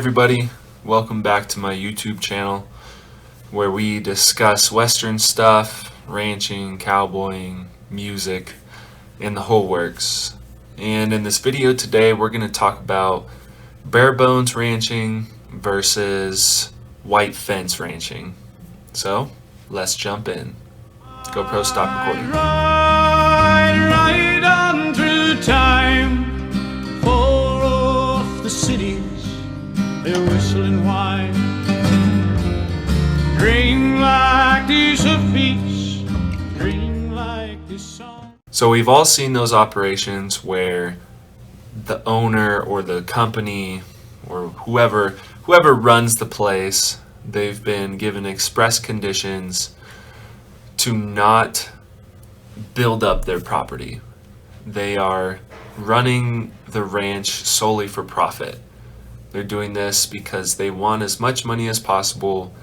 everybody, welcome back to my YouTube channel where we discuss Western stuff, ranching, cowboying, music, and the whole works. And in this video today we're going to talk about barebones ranching versus white fence ranching. So let's jump in. GoPro, stop recording. Ride on through time, far off the cities, they whistle and whine. Dream like these of peace, dream like this song. So we've all seen those operations where the owner or the company or whoever runs the place, they've been given express conditions to not build up their property. They are running the ranch solely for profit. They're doing this because they want as much money as possible,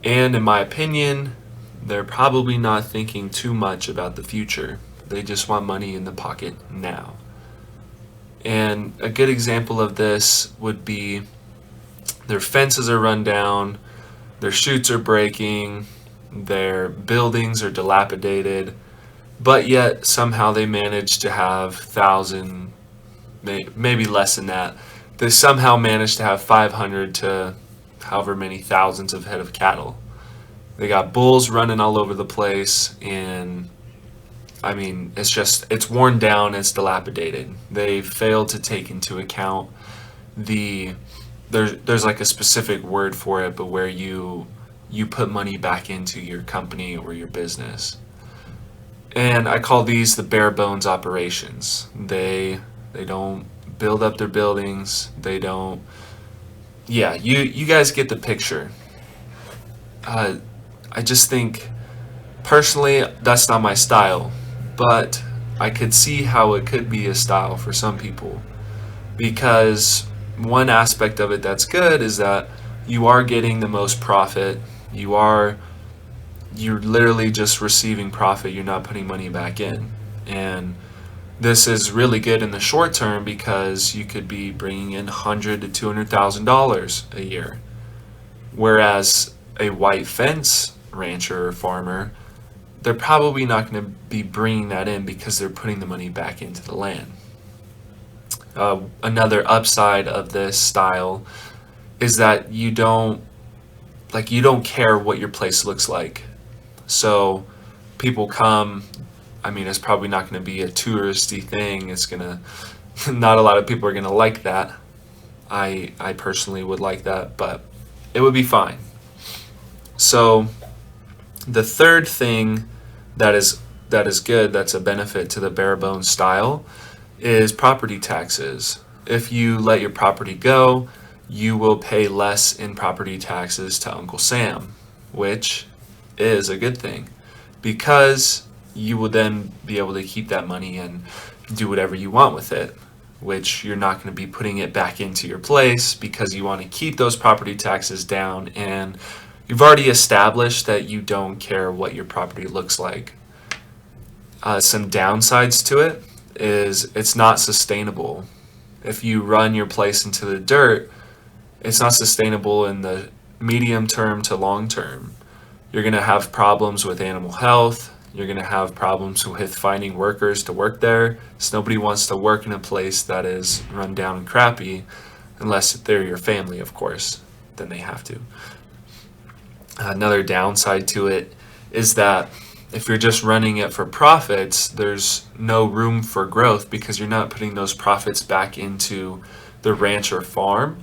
and in my opinion, they're probably not thinking too much about the future. They just want money in the pocket now. And a good example of this would be their fences are run down, their chutes are breaking, their buildings are dilapidated, but yet somehow they manage to have 1,000, maybe less than that. They somehow manage to have 500 to however many thousands of head of cattle. They got bulls running all over the place, and I mean, it's worn down, it's dilapidated. They failed to take into account there's like a specific word for it, but where you put money back into your company or your business. And I call these the bare bones operations. They don't build up their buildings. They don't. Yeah, you guys get the picture. I just think, personally, that's not my style, but I could see how it could be a style for some people, because one aspect of it that's good is that you are getting the most profit. You're literally just receiving profit. You're not putting money back in. And this is really good in the short term because you could be bringing in $100,000 to $200,000 a year. Whereas a white fence rancher or farmer, they're probably not going to be bringing that in because they're putting the money back into the land. Another upside of this style is that you don't care what your place looks like. So people come, I mean, it's probably not going to be a touristy thing. Not a lot of people are going to like that. I personally would like that, but it would be fine. So the third thing that is good, that's a benefit to the barebones style, is property taxes. If you let your property go, you will pay less in property taxes to Uncle Sam, which is a good thing, because you will then be able to keep that money and do whatever you want with it, which you're not going to be putting it back into your place because you want to keep those property taxes down, and you've already established that you don't care what your property looks like. Some downsides to it is it's not sustainable. If you run your place into the dirt, it's not sustainable in the medium term to long term. You're going to have problems with animal health. You're going to have problems with finding workers to work there. So nobody wants to work in a place that is run down and crappy, unless they're your family, of course. Then they have to. Another downside to it is that if you're just running it for profits, there's no room for growth because you're not putting those profits back into the ranch or farm.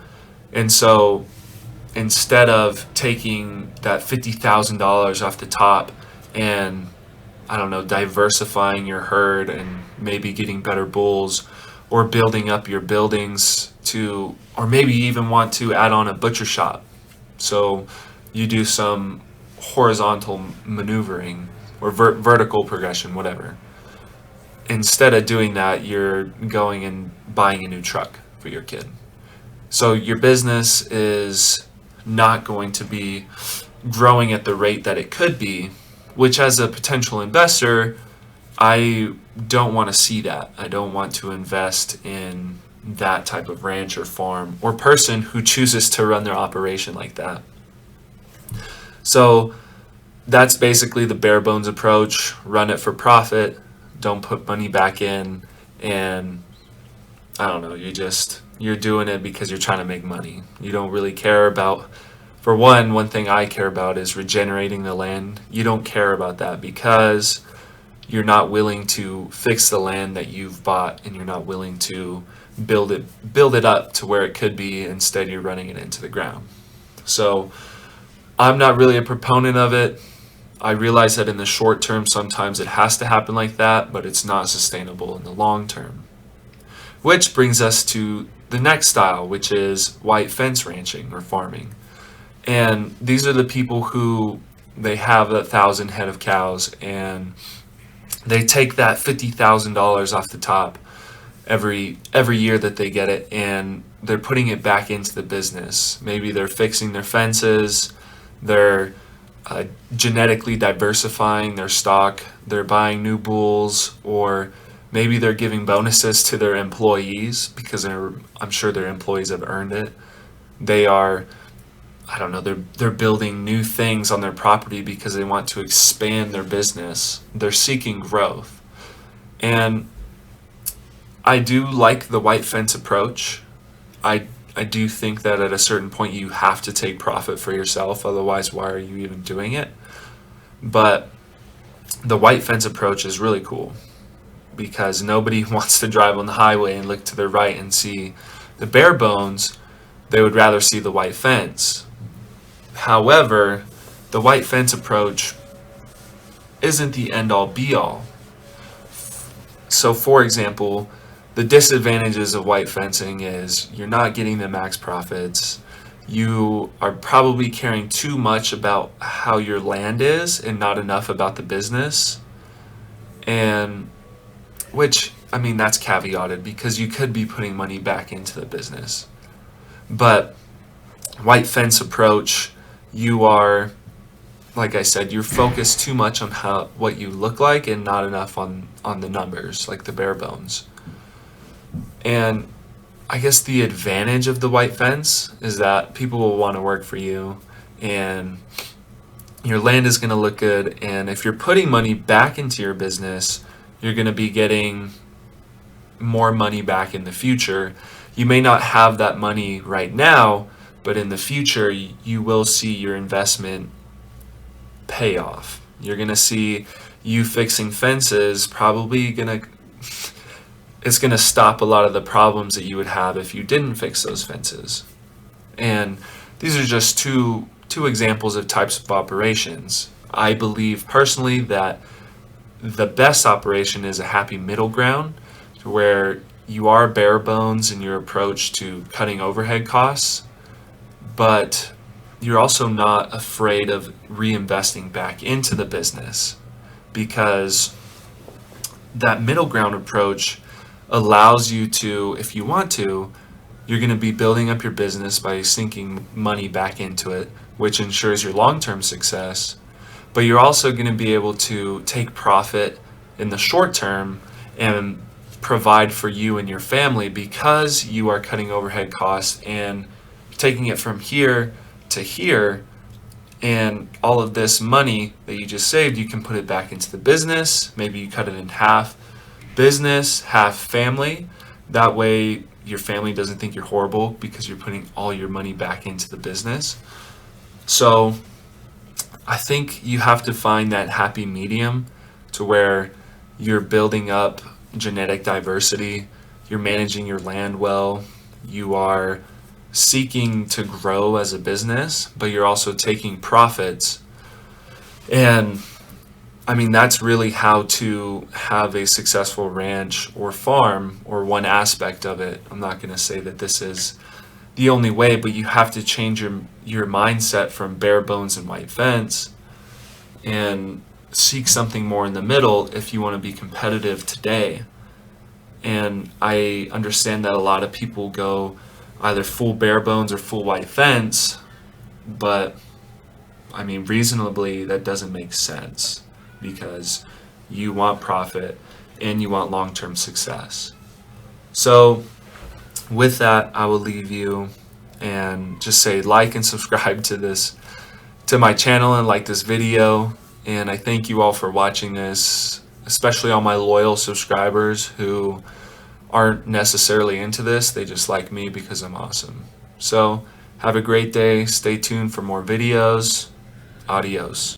And so instead of taking that $50,000 off the top and, I don't know, diversifying your herd and maybe getting better bulls or building up your buildings or maybe even want to add on a butcher shop. So you do some horizontal maneuvering or vertical progression, whatever. Instead of doing that, you're going and buying a new truck for your kid. So your business is not going to be growing at the rate that it could be, which as a potential investor, I don't want to see that. I don't want to invest in that type of ranch or farm or person who chooses to run their operation like that. So that's basically the bare bones approach. Run it for profit, don't put money back in, and I don't know, you're doing it because you're trying to make money. You don't really care about, for one thing I care about is regenerating the land. You don't care about that because you're not willing to fix the land that you've bought, and you're not willing to build it up to where it could be. Instead, you're running it into the ground. So I'm not really a proponent of it. I realize that in the short term, sometimes it has to happen like that, but it's not sustainable in the long term. Which brings us to the next style, which is white fence ranching or farming. And these are the people who, they have 1,000 head of cows, and they take that $50,000 off the top every year that they get it, and they're putting it back into the business. Maybe they're fixing their fences, they're genetically diversifying their stock, they're buying new bulls, or maybe they're giving bonuses to their employees because I'm sure their employees have earned it. They are, I don't know, they're building new things on their property because they want to expand their business. They're seeking growth. And I do like the white fence approach. I do think that at a certain point you have to take profit for yourself, otherwise why are you even doing it? But the white fence approach is really cool because nobody wants to drive on the highway and look to their right and see the bare bones. They would rather see the white fence. However, the white fence approach isn't the end-all be-all. So for example, the disadvantages of white fencing is you're not getting the max profits. You are probably caring too much about how your land is and not enough about the business. And which, I mean, that's caveated because you could be putting money back into the business. But white fence approach, you are, like I said, you're focused too much on what you look like and not enough on the numbers, like the bare bones. And I guess the advantage of the white fence is that people will want to work for you, and your land is going to look good. And if you're putting money back into your business, you're going to be getting more money back in the future. You may not have that money right now, but in the future, you will see your investment pay off. You're going to see you fixing fences probably it's going to stop a lot of the problems that you would have if you didn't fix those fences. And these are just two examples of types of operations. I believe personally that the best operation is a happy middle ground where you are bare bones in your approach to cutting overhead costs, but you're also not afraid of reinvesting back into the business, because that middle ground approach allows you to, if you want to, you're going to be building up your business by sinking money back into it, which ensures your long-term success. But you're also going to be able to take profit in the short term and provide for you and your family because you are cutting overhead costs and taking it from here to here. And all of this money that you just saved, you can put it back into the business. Maybe you cut it in half business, half family. That way your family doesn't think you're horrible because you're putting all your money back into the business. So I think you have to find that happy medium to where you're building up genetic diversity, you're managing your land well, you are seeking to grow as a business, but you're also taking profits. And I mean, that's really how to have a successful ranch or farm, or one aspect of it. I'm not going to say that this is the only way, but you have to change your mindset from bare bones and white fence and seek something more in the middle if you want to be competitive today. And I understand that a lot of people go either full bare bones or full white fence, but I mean, reasonably, that doesn't make sense because you want profit and you want long-term success. So with that, I will leave you and just say like and subscribe to my channel and like this video. And I thank you all for watching this, especially all my loyal subscribers who aren't necessarily into this. They just like me because I'm awesome. So have a great day. Stay tuned for more videos. Adios.